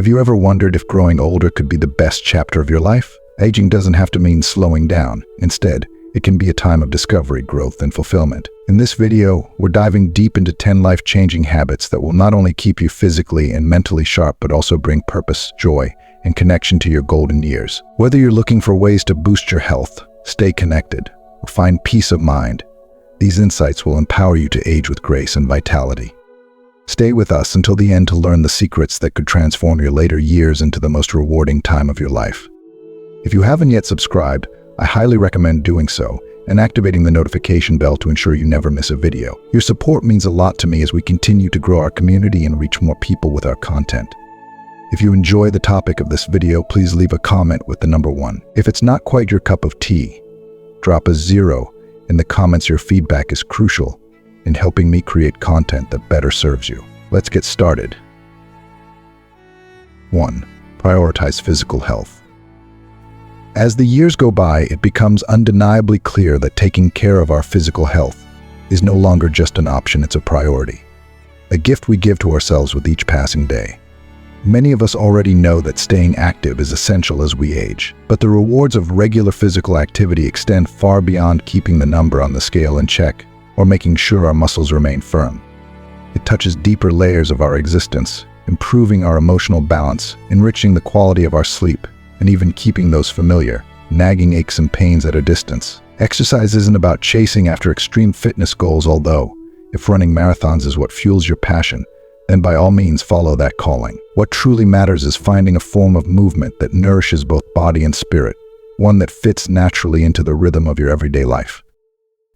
Have you ever wondered if growing older could be the best chapter of your life? Aging doesn't have to mean slowing down. Instead, it can be a time of discovery, growth, and fulfillment. In this video, we're diving deep into 10 life-changing habits that will not only keep you physically and mentally sharp, but also bring purpose, joy, and connection to your golden years. Whether you're looking for ways to boost your health, stay connected, or find peace of mind, these insights will empower you to age with grace and vitality. Stay with us until the end to learn the secrets that could transform your later years into the most rewarding time of your life. If you haven't yet subscribed, I highly recommend doing so and activating the notification bell to ensure you never miss a video. Your support means a lot to me as we continue to grow our community and reach more people with our content. If you enjoy the topic of this video, please leave a comment with the number 1. If it's not quite your cup of tea, drop a 0 in the comments. Your feedback is crucial in helping me create content that better serves you. Let's get started. 1. Prioritize physical health. As the years go by, it becomes undeniably clear that taking care of our physical health is no longer just an option, it's a priority. A gift we give to ourselves with each passing day. Many of us already know that staying active is essential as we age, but the rewards of regular physical activity extend far beyond keeping the number on the scale in check or making sure our muscles remain firm. It touches deeper layers of our existence, improving our emotional balance, enriching the quality of our sleep, and even keeping those familiar, nagging aches and pains at a distance. Exercise isn't about chasing after extreme fitness goals, although if running marathons is what fuels your passion, then by all means follow that calling. What truly matters is finding a form of movement that nourishes both body and spirit, one that fits naturally into the rhythm of your everyday life.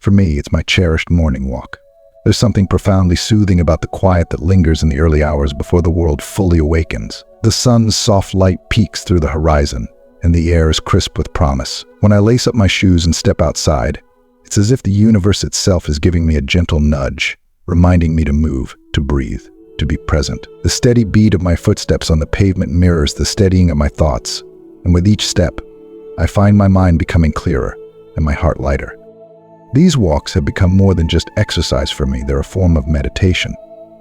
For me, it's my cherished morning walk. There's something profoundly soothing about the quiet that lingers in the early hours before the world fully awakens. The sun's soft light peeks through the horizon, and the air is crisp with promise. When I lace up my shoes and step outside, it's as if the universe itself is giving me a gentle nudge, reminding me to move, to breathe, to be present. The steady beat of my footsteps on the pavement mirrors the steadying of my thoughts, and with each step, I find my mind becoming clearer and my heart lighter. These walks have become more than just exercise for me. They're a form of meditation,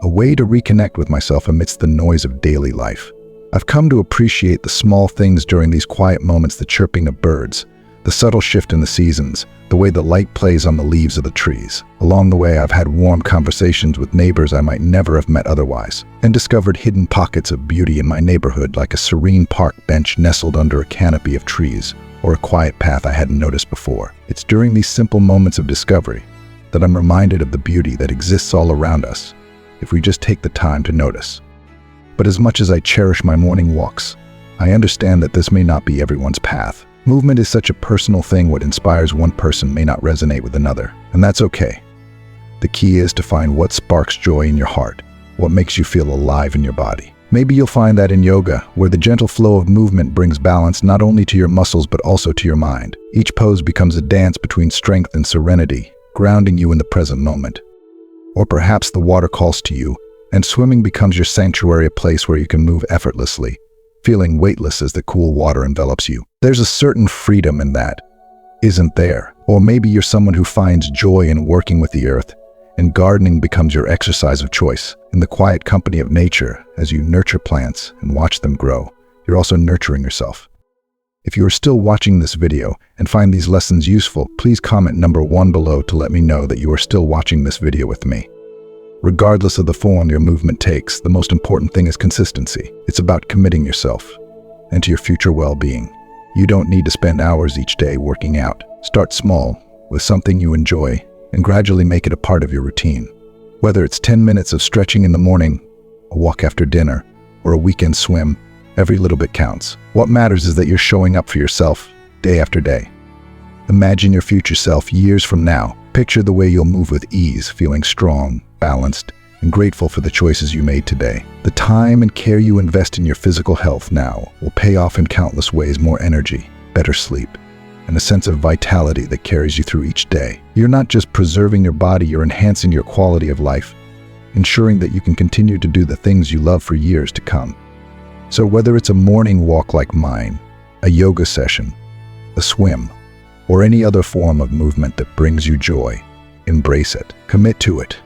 a way to reconnect with myself amidst the noise of daily life. I've come to appreciate the small things during these quiet moments: the chirping of birds, the subtle shift in the seasons, the way the light plays on the leaves of the trees. Along the way, I've had warm conversations with neighbors I might never have met otherwise, and discovered hidden pockets of beauty in my neighborhood, like a serene park bench nestled under a canopy of trees, or a quiet path I hadn't noticed before. It's during these simple moments of discovery that I'm reminded of the beauty that exists all around us, if we just take the time to notice. But as much as I cherish my morning walks, I understand that this may not be everyone's path. Movement is such a personal thing. What inspires one person may not resonate with another, and that's okay. The key is to find what sparks joy in your heart, what makes you feel alive in your body. Maybe you'll find that in yoga, where the gentle flow of movement brings balance not only to your muscles but also to your mind. Each pose becomes a dance between strength and serenity, grounding you in the present moment. Or perhaps the water calls to you, and swimming becomes your sanctuary, a place where you can move effortlessly, feeling weightless as the cool water envelops you. There's a certain freedom in that, isn't there? Or maybe you're someone who finds joy in working with the earth, and gardening becomes your exercise of choice. In the quiet company of nature, as you nurture plants and watch them grow, you're also nurturing yourself. If you are still watching this video and find these lessons useful, please comment number 1 below to let me know that you are still watching this video with me. Regardless of the form your movement takes, the most important thing is consistency. It's about committing yourself and to your future well-being. You don't need to spend hours each day working out. Start small with something you enjoy and gradually make it a part of your routine. Whether it's 10 minutes of stretching in the morning, a walk after dinner, or a weekend swim, every little bit counts. What matters is that you're showing up for yourself day after day. Imagine your future self years from now. Picture the way you'll move with ease, feeling strong, balanced, and grateful for the choices you made today. The time and care you invest in your physical health now will pay off in countless ways: more energy, better sleep, and a sense of vitality that carries you through each day. You're not just preserving your body, you're enhancing your quality of life, ensuring that you can continue to do the things you love for years to come. So whether it's a morning walk like mine, a yoga session, a swim, or any other form of movement that brings you joy, embrace it, commit to it.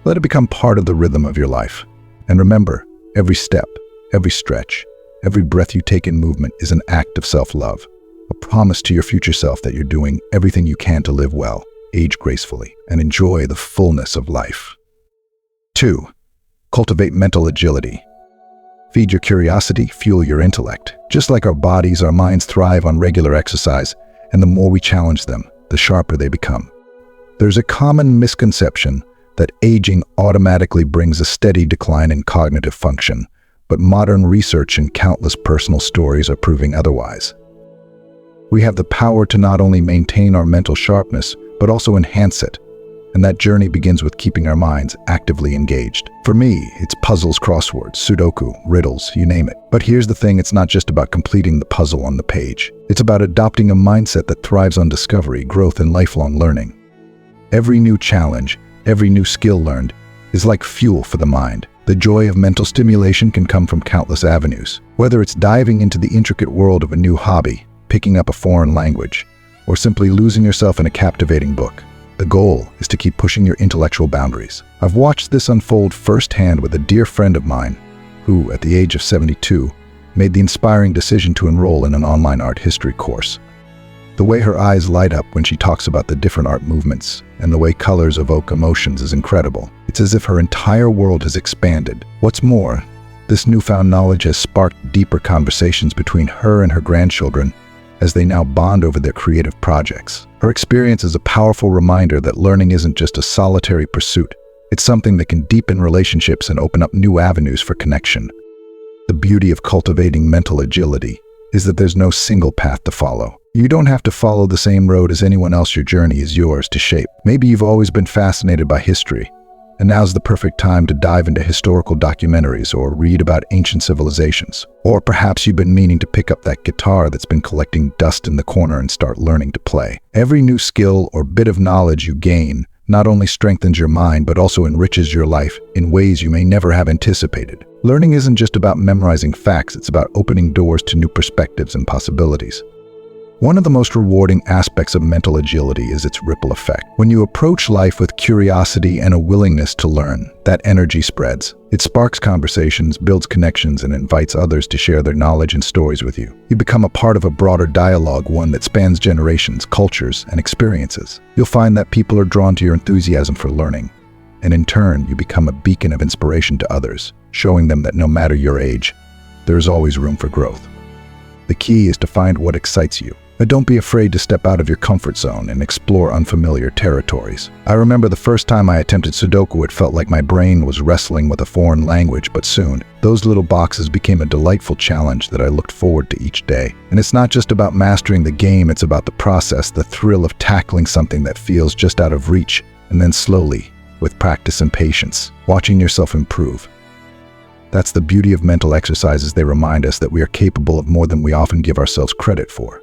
Let it become part of the rhythm of your life. And remember, every step, every stretch, every breath you take in movement is an act of self-love, a promise to your future self that you're doing everything you can to live well, age gracefully, and enjoy the fullness of life. 2. Cultivate mental agility. Feed your curiosity, fuel your intellect. Just like our bodies, our minds thrive on regular exercise, and the more we challenge them, the sharper they become. There's a common misconception that aging automatically brings a steady decline in cognitive function, but modern research and countless personal stories are proving otherwise. We have the power to not only maintain our mental sharpness, but also enhance it. And that journey begins with keeping our minds actively engaged. For me, it's puzzles, crosswords, Sudoku, riddles, you name it. But here's the thing, it's not just about completing the puzzle on the page. It's about adopting a mindset that thrives on discovery, growth, and lifelong learning. Every new challenge, every new skill learned, is like fuel for the mind. The joy of mental stimulation can come from countless avenues. Whether it's diving into the intricate world of a new hobby, picking up a foreign language, or simply losing yourself in a captivating book. The goal is to keep pushing your intellectual boundaries. I've watched this unfold firsthand with a dear friend of mine who, at the age of 72, made the inspiring decision to enroll in an online art history course. The way her eyes light up when she talks about the different art movements and the way colors evoke emotions is incredible. It's as if her entire world has expanded. What's more, this newfound knowledge has sparked deeper conversations between her and her grandchildren as they now bond over their creative projects. Her experience is a powerful reminder that learning isn't just a solitary pursuit. It's something that can deepen relationships and open up new avenues for connection. The beauty of cultivating mental agility is that there's no single path to follow. You don't have to follow the same road as anyone else. Your journey is yours to shape. Maybe you've always been fascinated by history, and now's the perfect time to dive into historical documentaries or read about ancient civilizations. Or perhaps you've been meaning to pick up that guitar that's been collecting dust in the corner and start learning to play. Every new skill or bit of knowledge you gain not only strengthens your mind, but also enriches your life in ways you may never have anticipated. Learning isn't just about memorizing facts, it's about opening doors to new perspectives and possibilities. One of the most rewarding aspects of mental agility is its ripple effect. When you approach life with curiosity and a willingness to learn, that energy spreads. It sparks conversations, builds connections, and invites others to share their knowledge and stories with you. You become a part of a broader dialogue, one that spans generations, cultures, and experiences. You'll find that people are drawn to your enthusiasm for learning, and in turn, you become a beacon of inspiration to others, showing them that no matter your age, there is always room for growth. The key is to find what excites you. But don't be afraid to step out of your comfort zone and explore unfamiliar territories. I remember the first time I attempted Sudoku, it felt like my brain was wrestling with a foreign language, but soon, those little boxes became a delightful challenge that I looked forward to each day. And it's not just about mastering the game, it's about the process, the thrill of tackling something that feels just out of reach, and then slowly, with practice and patience, watching yourself improve. That's the beauty of mental exercises. They remind us that we are capable of more than we often give ourselves credit for.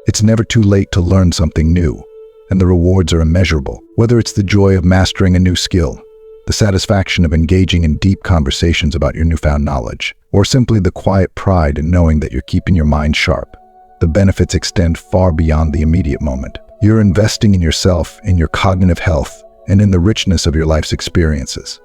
It's never too late to learn something new, and the rewards are immeasurable. Whether it's the joy of mastering a new skill, the satisfaction of engaging in deep conversations about your newfound knowledge, or simply the quiet pride in knowing that you're keeping your mind sharp, the benefits extend far beyond the immediate moment. You're investing in yourself, in your cognitive health, and in the richness of your life's experiences.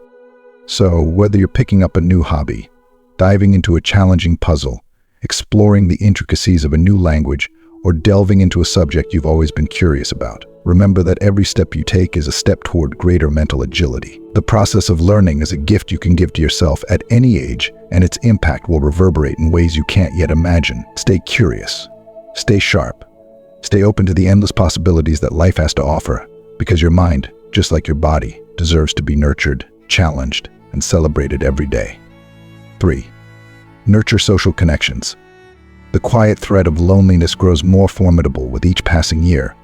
So, whether you're picking up a new hobby, diving into a challenging puzzle, exploring the intricacies of a new language, or delving into a subject you've always been curious about, remember that every step you take is a step toward greater mental agility. The process of learning is a gift you can give to yourself at any age, and its impact will reverberate in ways you can't yet imagine. Stay curious, stay sharp, stay open to the endless possibilities that life has to offer, because your mind, just like your body, deserves to be nurtured, challenged, and celebrated every day. 3. Nurture social connections. The quiet threat of loneliness grows more formidable with each passing year,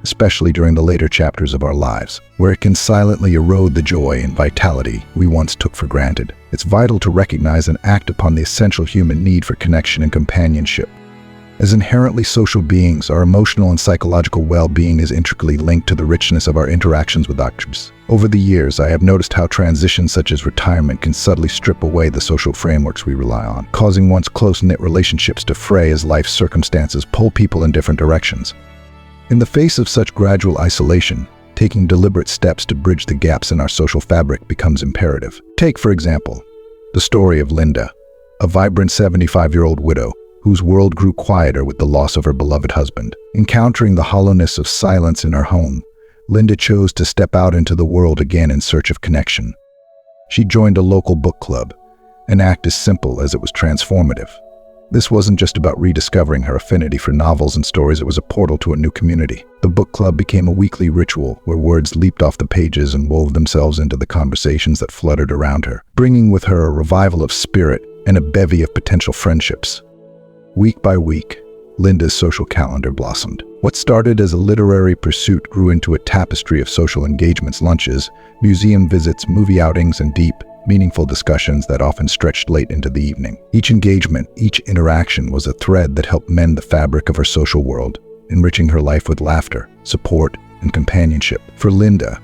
especially during the later chapters of our lives, where it can silently erode the joy and vitality we once took for granted. It's vital to recognize and act upon the essential human need for connection and companionship. As inherently social beings, our emotional and psychological well-being is intricately linked to the richness of our interactions with others. Over the years, I have noticed how transitions such as retirement can subtly strip away the social frameworks we rely on, causing once close-knit relationships to fray as life circumstances pull people in different directions. In the face of such gradual isolation, taking deliberate steps to bridge the gaps in our social fabric becomes imperative. Take, for example, the story of Linda, a vibrant 75-year-old widow whose world grew quieter with the loss of her beloved husband. Encountering the hollowness of silence in her home, Linda chose to step out into the world again in search of connection. She joined a local book club, an act as simple as it was transformative. This wasn't just about rediscovering her affinity for novels and stories, it was a portal to a new community. The book club became a weekly ritual where words leaped off the pages and wove themselves into the conversations that fluttered around her, bringing with her a revival of spirit and a bevy of potential friendships. Week by week, Linda's social calendar blossomed. What started as a literary pursuit grew into a tapestry of social engagements, lunches, museum visits, movie outings, and deep, meaningful discussions that often stretched late into the evening. Each engagement, each interaction was a thread that helped mend the fabric of her social world, enriching her life with laughter, support, and companionship. For Linda,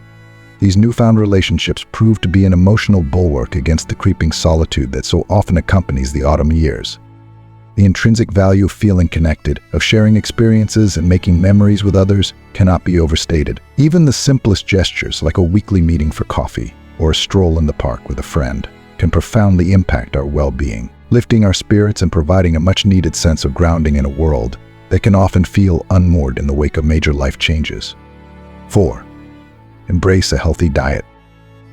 these newfound relationships proved to be an emotional bulwark against the creeping solitude that so often accompanies the autumn years. The intrinsic value of feeling connected, of sharing experiences and making memories with others, cannot be overstated. Even the simplest gestures, like a weekly meeting for coffee or a stroll in the park with a friend, can profoundly impact our well-being, lifting our spirits and providing a much-needed sense of grounding in a world that can often feel unmoored in the wake of major life changes. 4. Embrace a healthy diet.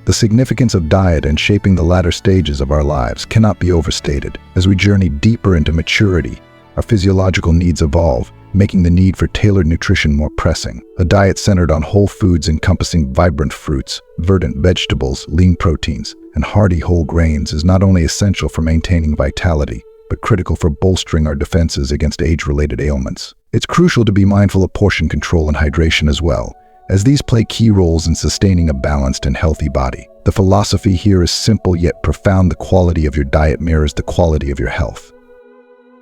The significance of diet in shaping the latter stages of our lives cannot be overstated. As we journey deeper into maturity, our physiological needs evolve, making the need for tailored nutrition more pressing. A diet centered on whole foods encompassing vibrant fruits, verdant vegetables, lean proteins, and hearty whole grains is not only essential for maintaining vitality, but critical for bolstering our defenses against age-related ailments. It's crucial to be mindful of portion control and hydration as well, as these play key roles in sustaining a balanced and healthy body. The philosophy here is simple yet profound: the quality of your diet mirrors the quality of your health.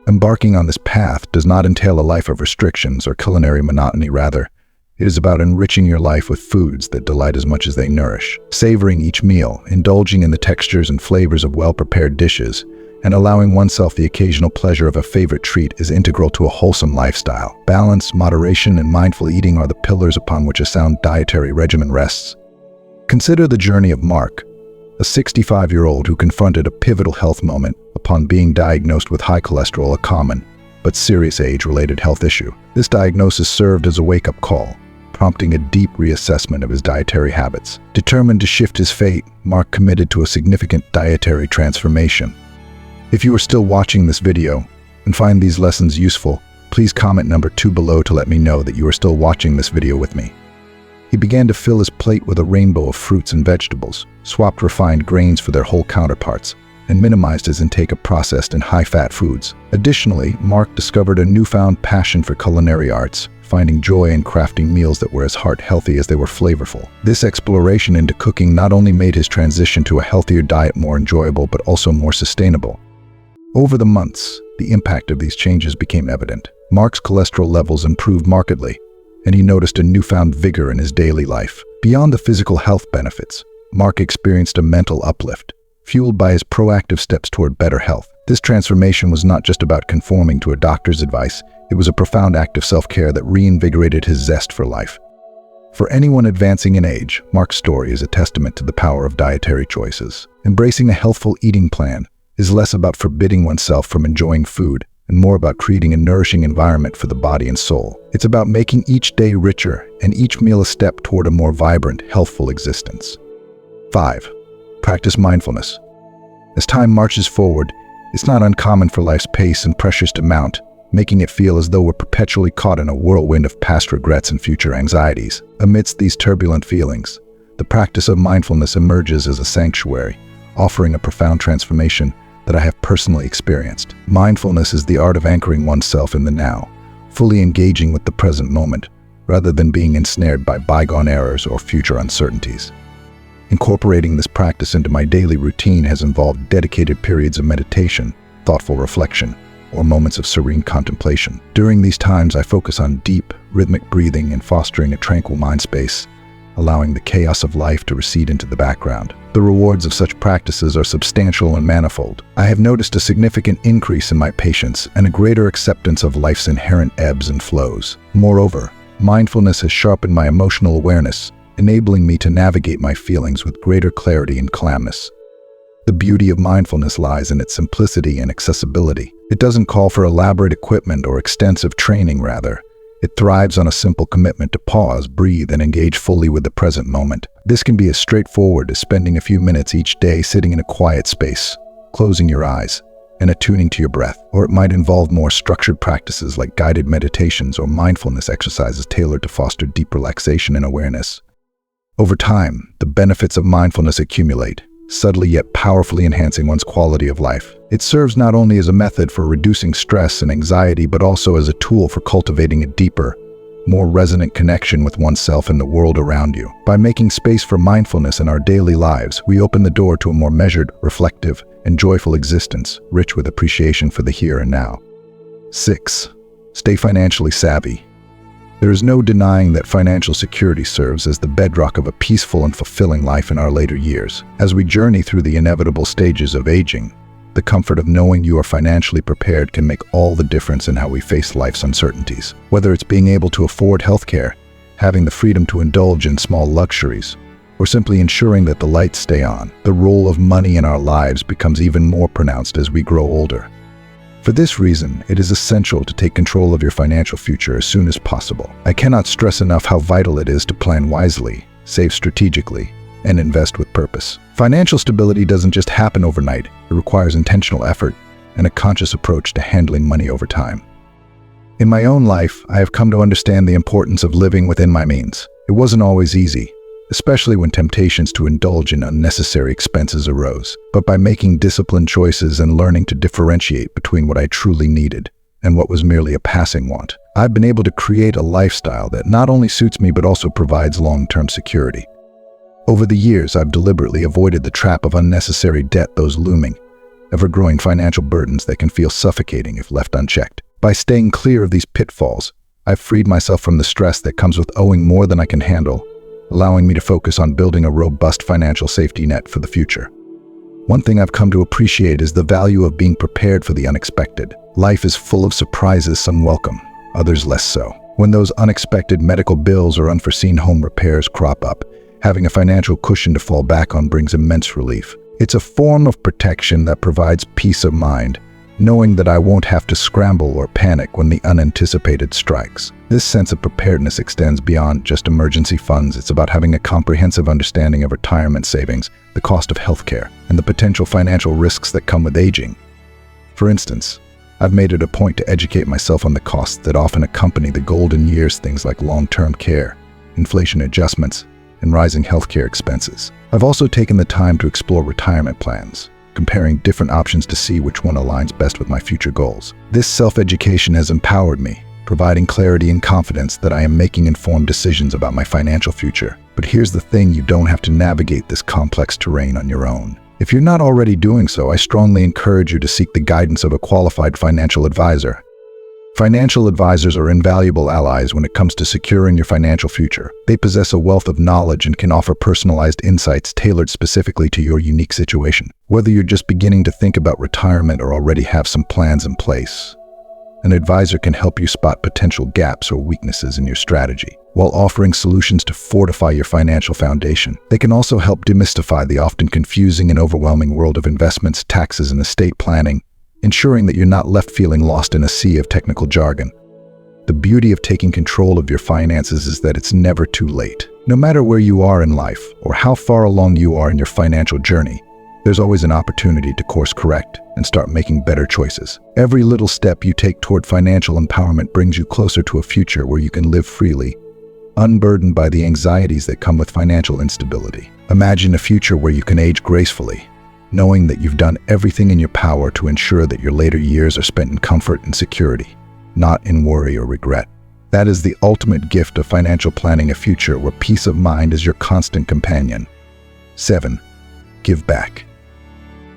Embarking on this path does not entail a life of restrictions or culinary monotony. Rather, it is about enriching your life with foods that delight as much as they nourish. Savoring each meal, indulging in the textures and flavors of well-prepared dishes, and allowing oneself the occasional pleasure of a favorite treat is integral to a wholesome lifestyle. Balance, moderation, and mindful eating are the pillars upon which a sound dietary regimen rests. Consider the journey of Mark, a 65-year-old who confronted a pivotal health moment upon being diagnosed with high cholesterol, a common but serious age-related health issue. This diagnosis served as a wake-up call, prompting a deep reassessment of his dietary habits. Determined to shift his fate, Mark committed to a significant dietary transformation. If you are still watching this video and find these lessons useful, please comment number 2 below to let me know that you are still watching this video with me. He began to fill his plate with a rainbow of fruits and vegetables, swapped refined grains for their whole counterparts, and minimized his intake of processed and high-fat foods. Additionally, Mark discovered a newfound passion for culinary arts, finding joy in crafting meals that were as heart-healthy as they were flavorful. This exploration into cooking not only made his transition to a healthier diet more enjoyable, but also more sustainable. Over the months, the impact of these changes became evident. Mark's cholesterol levels improved markedly, and he noticed a newfound vigor in his daily life. Beyond the physical health benefits, Mark experienced a mental uplift, fueled by his proactive steps toward better health. This transformation was not just about conforming to a doctor's advice, it was a profound act of self-care that reinvigorated his zest for life. For anyone advancing in age, Mark's story is a testament to the power of dietary choices. Embracing a healthful eating plan is less about forbidding oneself from enjoying food and more about creating a nourishing environment for the body and soul. It's about making each day richer and each meal a step toward a more vibrant, healthful existence. 5. Practice mindfulness. As time marches forward, it's not uncommon for life's pace and pressures to mount, making it feel as though we're perpetually caught in a whirlwind of past regrets and future anxieties. Amidst these turbulent feelings, the practice of mindfulness emerges as a sanctuary, offering a profound transformation that I have personally experienced. Mindfulness is the art of anchoring oneself in the now, fully engaging with the present moment, rather than being ensnared by bygone errors or future uncertainties. Incorporating this practice into my daily routine has involved dedicated periods of meditation, thoughtful reflection, or moments of serene contemplation. During these times, I focus on deep, rhythmic breathing and fostering a tranquil mind space, allowing the chaos of life to recede into the background. The rewards of such practices are substantial and manifold. I have noticed a significant increase in my patience and a greater acceptance of life's inherent ebbs and flows. Moreover, mindfulness has sharpened my emotional awareness, enabling me to navigate my feelings with greater clarity and calmness. The beauty of mindfulness lies in its simplicity and accessibility. It doesn't call for elaborate equipment or extensive training, rather. It thrives on a simple commitment to pause, breathe, and engage fully with the present moment. This can be as straightforward as spending a few minutes each day sitting in a quiet space, closing your eyes, and attuning to your breath. Or it might involve more structured practices like guided meditations or mindfulness exercises tailored to foster deep relaxation and awareness. Over time, the benefits of mindfulness accumulate, subtly yet powerfully enhancing one's quality of life. It serves not only as a method for reducing stress and anxiety, but also as a tool for cultivating a deeper, more resonant connection with oneself and the world around you. By making space for mindfulness in our daily lives, we open the door to a more measured, reflective, and joyful existence, rich with appreciation for the here and now. 6. Stay financially savvy. There is no denying that financial security serves as the bedrock of a peaceful and fulfilling life in our later years. As we journey through the inevitable stages of aging, the comfort of knowing you are financially prepared can make all the difference in how we face life's uncertainties. Whether it's being able to afford healthcare, having the freedom to indulge in small luxuries, or simply ensuring that the lights stay on, the role of money in our lives becomes even more pronounced as we grow older. For this reason, it is essential to take control of your financial future as soon as possible. I cannot stress enough how vital it is to plan wisely, save strategically, and invest with purpose. Financial stability doesn't just happen overnight. It requires intentional effort and a conscious approach to handling money over time. In my own life, I have come to understand the importance of living within my means. It wasn't always easy, especially when temptations to indulge in unnecessary expenses arose. But by making disciplined choices and learning to differentiate between what I truly needed and what was merely a passing want, I've been able to create a lifestyle that not only suits me but also provides long-term security. Over the years, I've deliberately avoided the trap of unnecessary debt, those looming, ever-growing financial burdens that can feel suffocating if left unchecked. By staying clear of these pitfalls, I've freed myself from the stress that comes with owing more than I can handle, allowing me to focus on building a robust financial safety net for the future. One thing I've come to appreciate is the value of being prepared for the unexpected. Life is full of surprises, some welcome, others less so. When those unexpected medical bills or unforeseen home repairs crop up, having a financial cushion to fall back on brings immense relief. It's a form of protection that provides peace of mind, knowing that I won't have to scramble or panic when the unanticipated strikes. This sense of preparedness extends beyond just emergency funds. It's about having a comprehensive understanding of retirement savings, the cost of healthcare, and the potential financial risks that come with aging. For instance, I've made it a point to educate myself on the costs that often accompany the golden years, things like long-term care, inflation adjustments, and rising healthcare expenses. I've also taken the time to explore retirement plans, comparing different options to see which one aligns best with my future goals. This self-education has empowered me, providing clarity and confidence that I am making informed decisions about my financial future. But here's the thing, you don't have to navigate this complex terrain on your own. If you're not already doing so, I strongly encourage you to seek the guidance of a qualified financial advisor. Financial advisors are invaluable allies when it comes to securing your financial future. They possess a wealth of knowledge and can offer personalized insights tailored specifically to your unique situation. Whether you're just beginning to think about retirement or already have some plans in place, an advisor can help you spot potential gaps or weaknesses in your strategy, while offering solutions to fortify your financial foundation. They can also help demystify the often confusing and overwhelming world of investments, taxes, and estate planning, ensuring that you're not left feeling lost in a sea of technical jargon. The beauty of taking control of your finances is that it's never too late. No matter where you are in life or how far along you are in your financial journey, there's always an opportunity to course correct and start making better choices. Every little step you take toward financial empowerment brings you closer to a future where you can live freely, unburdened by the anxieties that come with financial instability. Imagine a future where you can age gracefully, knowing that you've done everything in your power to ensure that your later years are spent in comfort and security, not in worry or regret. That is the ultimate gift of financial planning, a future where peace of mind is your constant companion. 7. Give back.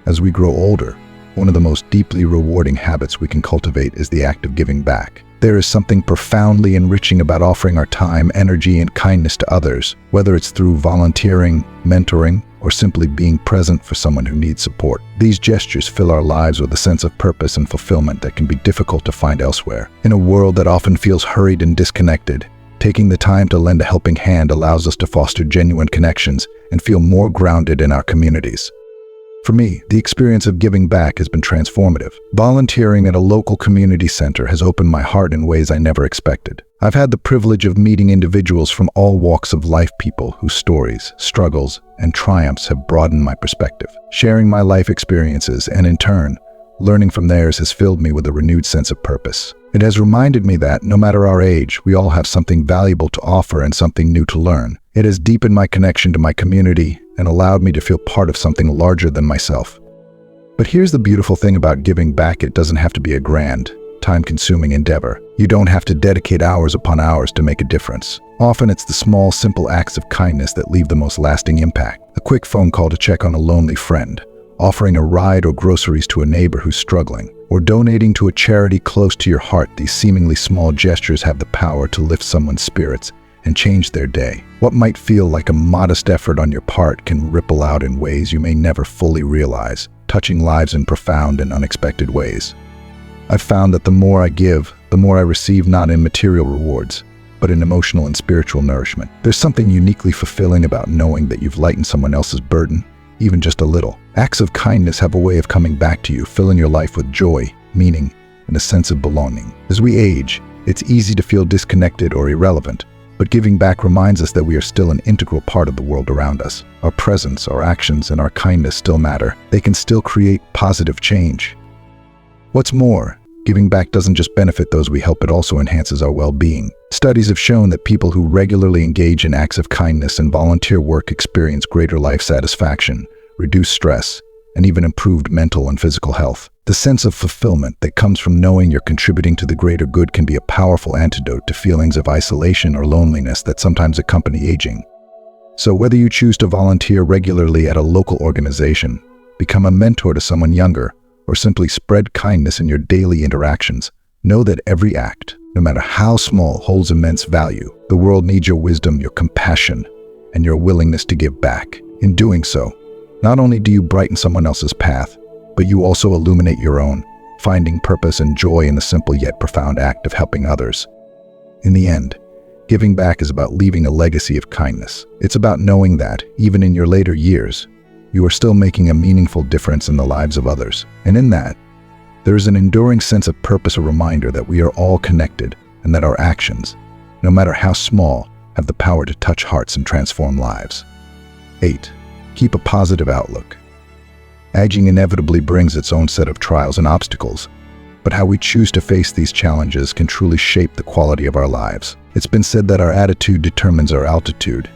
As we grow older, one of the most deeply rewarding habits we can cultivate is the act of giving back. There is something profoundly enriching about offering our time, energy, and kindness to others, whether it's through volunteering, mentoring, or simply being present for someone who needs support. These gestures fill our lives with a sense of purpose and fulfillment that can be difficult to find elsewhere. In a world that often feels hurried and disconnected, taking the time to lend a helping hand allows us to foster genuine connections and feel more grounded in our communities. For me, the experience of giving back has been transformative. Volunteering at a local community center has opened my heart in ways I never expected. I've had the privilege of meeting individuals from all walks of life, people whose stories, struggles, and triumphs have broadened my perspective. Sharing my life experiences and, in turn, learning from theirs has filled me with a renewed sense of purpose. It has reminded me that, no matter our age, we all have something valuable to offer and something new to learn. It has deepened my connection to my community and allowed me to feel part of something larger than myself. But here's the beautiful thing about giving back: it doesn't have to be a grand, time-consuming endeavor. You don't have to dedicate hours upon hours to make a difference. Often it's the small, simple acts of kindness that leave the most lasting impact. A quick phone call to check on a lonely friend, offering a ride or groceries to a neighbor who's struggling, or donating to a charity close to your heart. These seemingly small gestures have the power to lift someone's spirits and change their day. What might feel like a modest effort on your part can ripple out in ways you may never fully realize, touching lives in profound and unexpected ways. I've found that the more I give, the more I receive, not in material rewards, but in emotional and spiritual nourishment. There's something uniquely fulfilling about knowing that you've lightened someone else's burden, even just a little. Acts of kindness have a way of coming back to you, filling your life with joy, meaning, and a sense of belonging. As we age, it's easy to feel disconnected or irrelevant, but giving back reminds us that we are still an integral part of the world around us. Our presence, our actions, and our kindness still matter. They can still create positive change. What's more, giving back doesn't just benefit those we help, it also enhances our well-being. Studies have shown that people who regularly engage in acts of kindness and volunteer work experience greater life satisfaction, reduced stress, and even improved mental and physical health. The sense of fulfillment that comes from knowing you're contributing to the greater good can be a powerful antidote to feelings of isolation or loneliness that sometimes accompany aging. So whether you choose to volunteer regularly at a local organization, become a mentor to someone younger, or simply spread kindness in your daily interactions, know that every act, no matter how small, holds immense value. The world needs your wisdom, your compassion, and your willingness to give back. In doing so, not only do you brighten someone else's path, but you also illuminate your own, finding purpose and joy in the simple yet profound act of helping others. In the end, giving back is about leaving a legacy of kindness. It's about knowing that, even in your later years, you are still making a meaningful difference in the lives of others. And in that, there is an enduring sense of purpose, a reminder that we are all connected and that our actions, no matter how small, have the power to touch hearts and transform lives. 8. Keep a positive outlook. Aging inevitably brings its own set of trials and obstacles, but how we choose to face these challenges can truly shape the quality of our lives. It's been said that our attitude determines our altitude,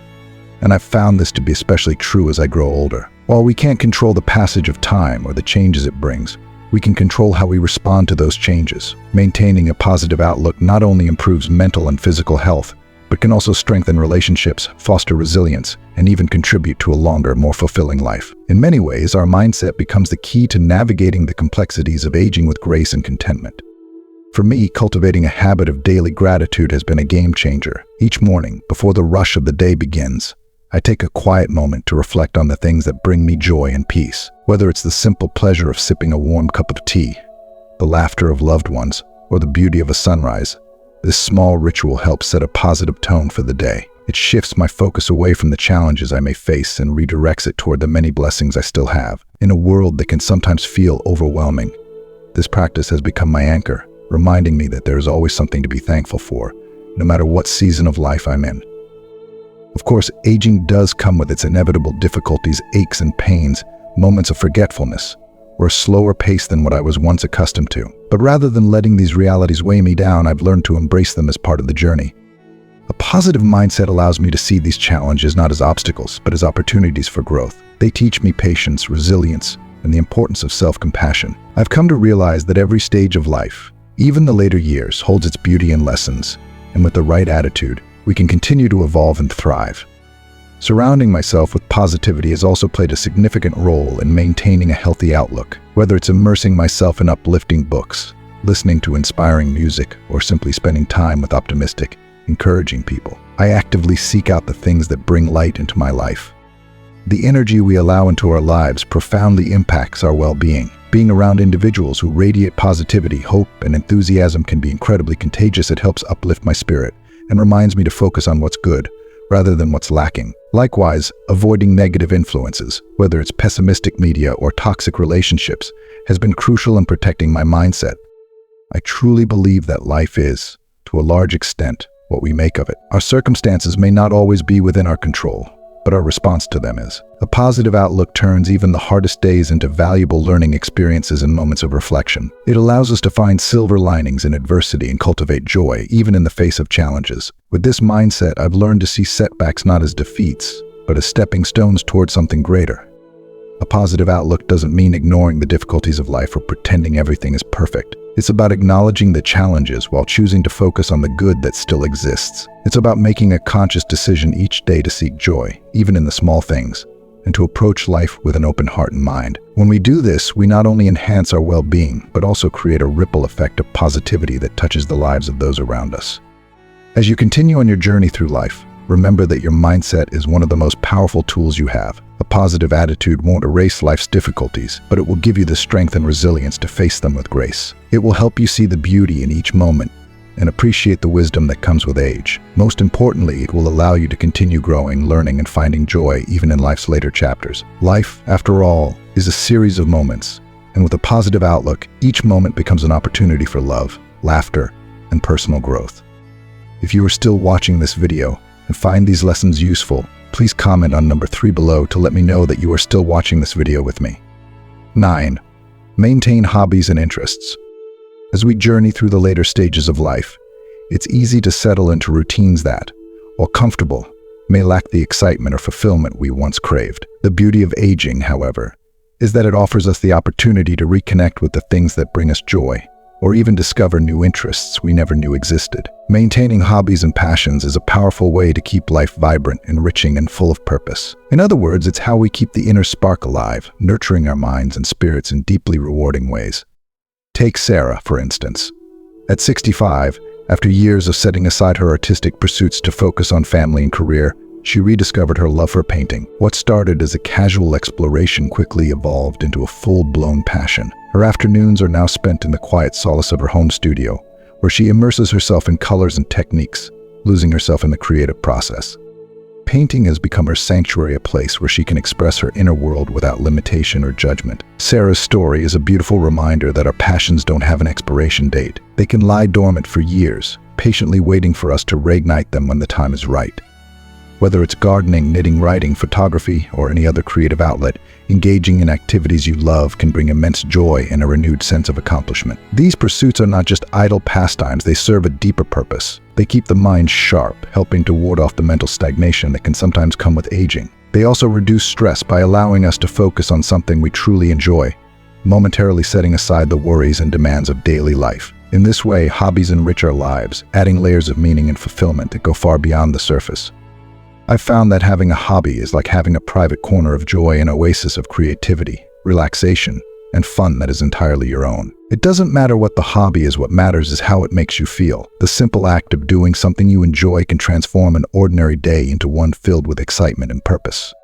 and I've found this to be especially true as I grow older. While we can't control the passage of time or the changes it brings, we can control how we respond to those changes. Maintaining a positive outlook not only improves mental and physical health, but can also strengthen relationships, foster resilience, and even contribute to a longer, more fulfilling life. In many ways, our mindset becomes the key to navigating the complexities of aging with grace and contentment. For me, cultivating a habit of daily gratitude has been a game changer. Each morning, before the rush of the day begins, I take a quiet moment to reflect on the things that bring me joy and peace. Whether it's the simple pleasure of sipping a warm cup of tea, the laughter of loved ones, or the beauty of a sunrise, this small ritual helps set a positive tone for the day. It shifts my focus away from the challenges I may face and redirects it toward the many blessings I still have. In a world that can sometimes feel overwhelming, this practice has become my anchor, reminding me that there is always something to be thankful for, no matter what season of life I'm in. Of course, aging does come with its inevitable difficulties, aches and pains, moments of forgetfulness, or a slower pace than what I was once accustomed to. But rather than letting these realities weigh me down, I've learned to embrace them as part of the journey. A positive mindset allows me to see these challenges not as obstacles, but as opportunities for growth. They teach me patience, resilience, and the importance of self-compassion. I've come to realize that every stage of life, even the later years, holds its beauty and lessons, and with the right attitude, we can continue to evolve and thrive. Surrounding myself with positivity has also played a significant role in maintaining a healthy outlook. Whether it's immersing myself in uplifting books, listening to inspiring music, or simply spending time with optimistic, encouraging people, I actively seek out the things that bring light into my life. The energy we allow into our lives profoundly impacts our well-being. Being around individuals who radiate positivity, hope, and enthusiasm can be incredibly contagious. It helps uplift my spirit and reminds me to focus on what's good, rather than what's lacking. Likewise, avoiding negative influences, whether it's pessimistic media or toxic relationships, has been crucial in protecting my mindset. I truly believe that life is, to a large extent, what we make of it. Our circumstances may not always be within our control, but our response to them is. A positive outlook turns even the hardest days into valuable learning experiences and moments of reflection. It allows us to find silver linings in adversity and cultivate joy, even in the face of challenges. With this mindset, I've learned to see setbacks not as defeats, but as stepping stones towards something greater. A positive outlook doesn't mean ignoring the difficulties of life or pretending everything is perfect. It's about acknowledging the challenges while choosing to focus on the good that still exists. It's about making a conscious decision each day to seek joy, even in the small things, and to approach life with an open heart and mind. When we do this, we not only enhance our well-being, but also create a ripple effect of positivity that touches the lives of those around us. As you continue on your journey through life, remember that your mindset is one of the most powerful tools you have. A positive attitude won't erase life's difficulties, but it will give you the strength and resilience to face them with grace. It will help you see the beauty in each moment and appreciate the wisdom that comes with age. Most importantly, it will allow you to continue growing, learning, and finding joy even in life's later chapters. Life, after all, is a series of moments, and with a positive outlook, each moment becomes an opportunity for love, laughter, and personal growth. If you are still watching this video and find these lessons useful, please comment on number 3 below to let me know that you are still watching this video with me. 9. Maintain hobbies and interests. As we journey through the later stages of life, it's easy to settle into routines that, while comfortable, may lack the excitement or fulfillment we once craved. The beauty of aging, however, is that it offers us the opportunity to reconnect with the things that bring us joy, or even discover new interests we never knew existed. Maintaining hobbies and passions is a powerful way to keep life vibrant, enriching, and full of purpose. In other words, it's how we keep the inner spark alive, nurturing our minds and spirits in deeply rewarding ways. Take Sarah, for instance. At 65, after years of setting aside her artistic pursuits to focus on family and career, she rediscovered her love for painting. What started as a casual exploration quickly evolved into a full-blown passion. Her afternoons are now spent in the quiet solace of her home studio, where she immerses herself in colors and techniques, losing herself in the creative process. Painting has become her sanctuary, a place where she can express her inner world without limitation or judgment. Sarah's story is a beautiful reminder that our passions don't have an expiration date. They can lie dormant for years, patiently waiting for us to reignite them when the time is right. Whether it's gardening, knitting, writing, photography, or any other creative outlet, engaging in activities you love can bring immense joy and a renewed sense of accomplishment. These pursuits are not just idle pastimes, they serve a deeper purpose. They keep the mind sharp, helping to ward off the mental stagnation that can sometimes come with aging. They also reduce stress by allowing us to focus on something we truly enjoy, momentarily setting aside the worries and demands of daily life. In this way, hobbies enrich our lives, adding layers of meaning and fulfillment that go far beyond the surface. I've found that having a hobby is like having a private corner of joy, an oasis of creativity, relaxation, and fun that is entirely your own. It doesn't matter what the hobby is, what matters is how it makes you feel. The simple act of doing something you enjoy can transform an ordinary day into one filled with excitement and purpose.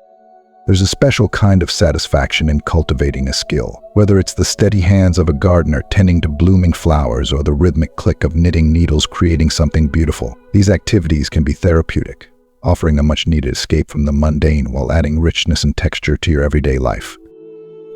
There's a special kind of satisfaction in cultivating a skill, whether it's the steady hands of a gardener tending to blooming flowers or the rhythmic click of knitting needles creating something beautiful. These activities can be therapeutic, offering a much-needed escape from the mundane while adding richness and texture to your everyday life.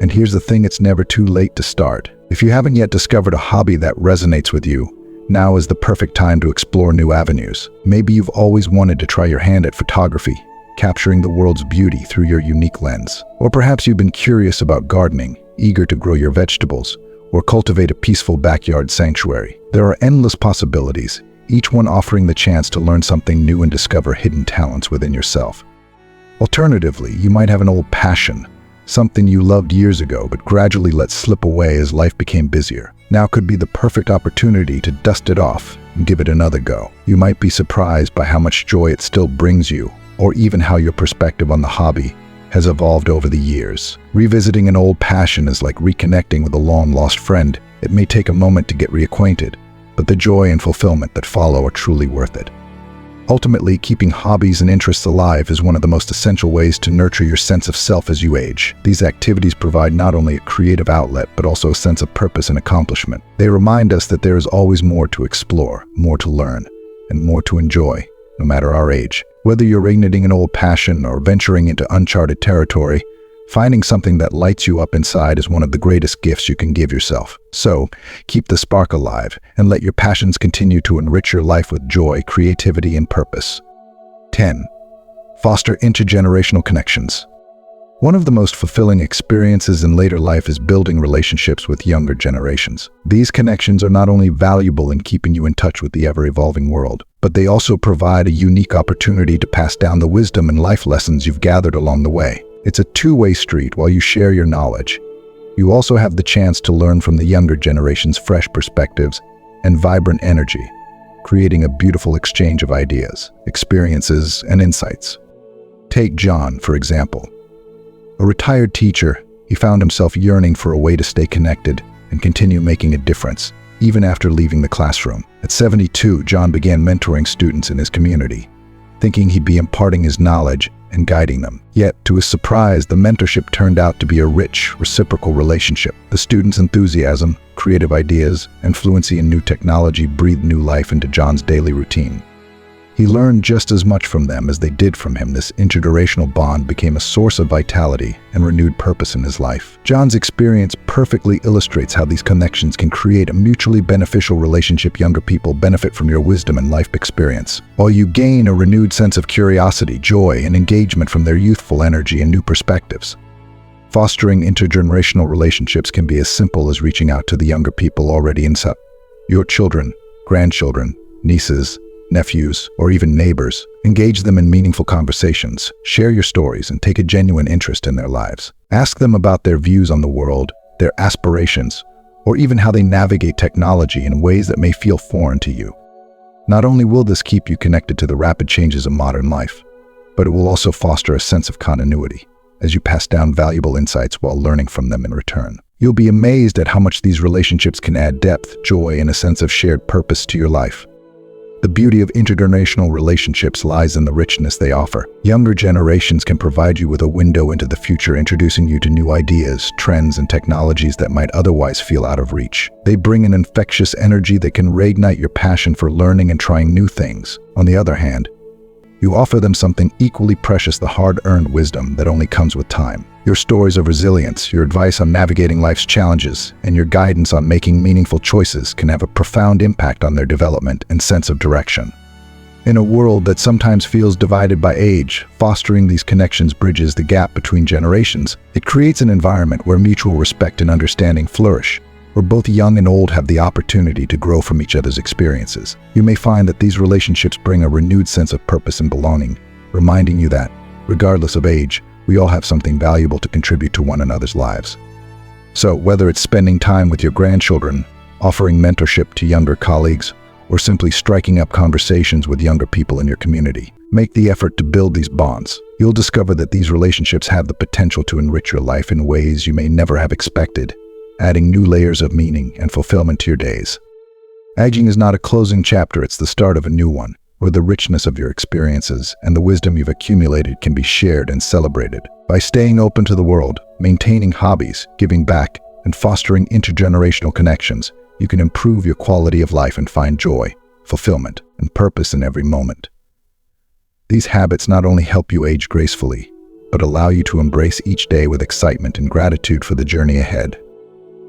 And here's the thing, it's never too late to start. If you haven't yet discovered a hobby that resonates with you, now is the perfect time to explore new avenues. Maybe you've always wanted to try your hand at photography, capturing the world's beauty through your unique lens. Or perhaps you've been curious about gardening, eager to grow your vegetables, or cultivate a peaceful backyard sanctuary. There are endless possibilities, each one offering the chance to learn something new and discover hidden talents within yourself. Alternatively, you might have an old passion, something you loved years ago but gradually let slip away as life became busier. Now could be the perfect opportunity to dust it off and give it another go. You might be surprised by how much joy it still brings you, or even how your perspective on the hobby has evolved over the years. Revisiting an old passion is like reconnecting with a long-lost friend. It may take a moment to get reacquainted, but the joy and fulfillment that follow are truly worth it. Ultimately, keeping hobbies and interests alive is one of the most essential ways to nurture your sense of self as you age. These activities provide not only a creative outlet, but also a sense of purpose and accomplishment. They remind us that there is always more to explore, more to learn, and more to enjoy, no matter our age. Whether you're reigniting an old passion or venturing into uncharted territory, finding something that lights you up inside is one of the greatest gifts you can give yourself. So, keep the spark alive and let your passions continue to enrich your life with joy, creativity, and purpose. 10. Foster intergenerational connections. One of the most fulfilling experiences in later life is building relationships with younger generations. These connections are not only valuable in keeping you in touch with the ever-evolving world, but they also provide a unique opportunity to pass down the wisdom and life lessons you've gathered along the way. It's a two-way street. While you share your knowledge, you also have the chance to learn from the younger generation's fresh perspectives and vibrant energy, creating a beautiful exchange of ideas, experiences, and insights. Take John, for example. A retired teacher, he found himself yearning for a way to stay connected and continue making a difference, even after leaving the classroom. At 72, John began mentoring students in his community, thinking he'd be imparting his knowledge and guiding them. Yet, to his surprise, the mentorship turned out to be a rich, reciprocal relationship. The students' enthusiasm, creative ideas, and fluency in new technology breathed new life into John's daily routine. He learned just as much from them as they did from him. This intergenerational bond became a source of vitality and renewed purpose in his life. John's experience perfectly illustrates how these connections can create a mutually beneficial relationship. Younger people benefit from your wisdom and life experience, while you gain a renewed sense of curiosity, joy, and engagement from their youthful energy and new perspectives. Fostering intergenerational relationships can be as simple as reaching out to the younger people already inside your children, grandchildren, nieces, nephews, or even neighbors. Engage them in meaningful conversations, share your stories, and take a genuine interest in their lives. Ask them about their views on the world, their aspirations, or even how they navigate technology in ways that may feel foreign to you. Not only will this keep you connected to the rapid changes of modern life, but it will also foster a sense of continuity as you pass down valuable insights while learning from them in return. You'll be amazed at how much these relationships can add depth, joy, and a sense of shared purpose to your life. The beauty of intergenerational relationships lies in the richness they offer. Younger generations can provide you with a window into the future, introducing you to new ideas, trends, and technologies that might otherwise feel out of reach. They bring an infectious energy that can reignite your passion for learning and trying new things. On the other hand, you offer them something equally precious: the hard-earned wisdom that only comes with time. Your stories of resilience, your advice on navigating life's challenges, and your guidance on making meaningful choices can have a profound impact on their development and sense of direction. In a world that sometimes feels divided by age, fostering these connections bridges the gap between generations. It creates an environment where mutual respect and understanding flourish, where both young and old have the opportunity to grow from each other's experiences. You may find that these relationships bring a renewed sense of purpose and belonging, reminding you that, regardless of age, we all have something valuable to contribute to one another's lives. So, whether it's spending time with your grandchildren, offering mentorship to younger colleagues, or simply striking up conversations with younger people in your community, make the effort to build these bonds. You'll discover that these relationships have the potential to enrich your life in ways you may never have expected, adding new layers of meaning and fulfillment to your days. Aging is not a closing chapter, it's the start of a new one, where the richness of your experiences and the wisdom you've accumulated can be shared and celebrated. By staying open to the world, maintaining hobbies, giving back, and fostering intergenerational connections, you can improve your quality of life and find joy, fulfillment, and purpose in every moment. These habits not only help you age gracefully, but allow you to embrace each day with excitement and gratitude for the journey ahead.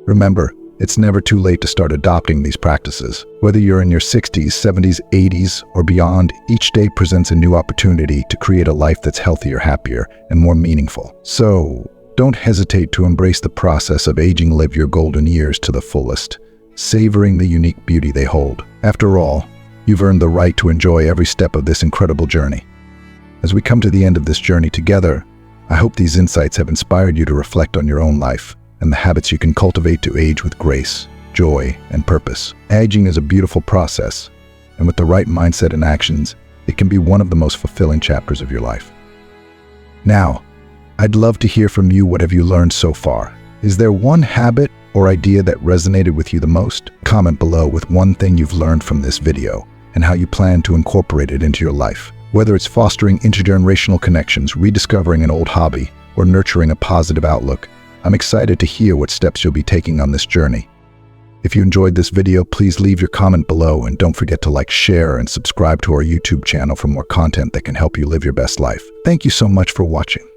Remember, it's never too late to start adopting these practices. Whether you're in your 60s, 70s, 80s, or beyond, each day presents a new opportunity to create a life that's healthier, happier, and more meaningful. So, don't hesitate to embrace the process of aging. Live your golden years to the fullest, savoring the unique beauty they hold. After all, you've earned the right to enjoy every step of this incredible journey. As we come to the end of this journey together, I hope these insights have inspired you to reflect on your own life and the habits you can cultivate to age with grace, joy, and purpose. Aging is a beautiful process, and with the right mindset and actions, it can be one of the most fulfilling chapters of your life. Now, I'd love to hear from you. What have you learned so far? Is there one habit or idea that resonated with you the most? Comment below with one thing you've learned from this video and how you plan to incorporate it into your life. Whether it's fostering intergenerational connections, rediscovering an old hobby, or nurturing a positive outlook, I'm excited to hear what steps you'll be taking on this journey. If you enjoyed this video, please leave your comment below and don't forget to like, share, and subscribe to our YouTube channel for more content that can help you live your best life. Thank you so much for watching.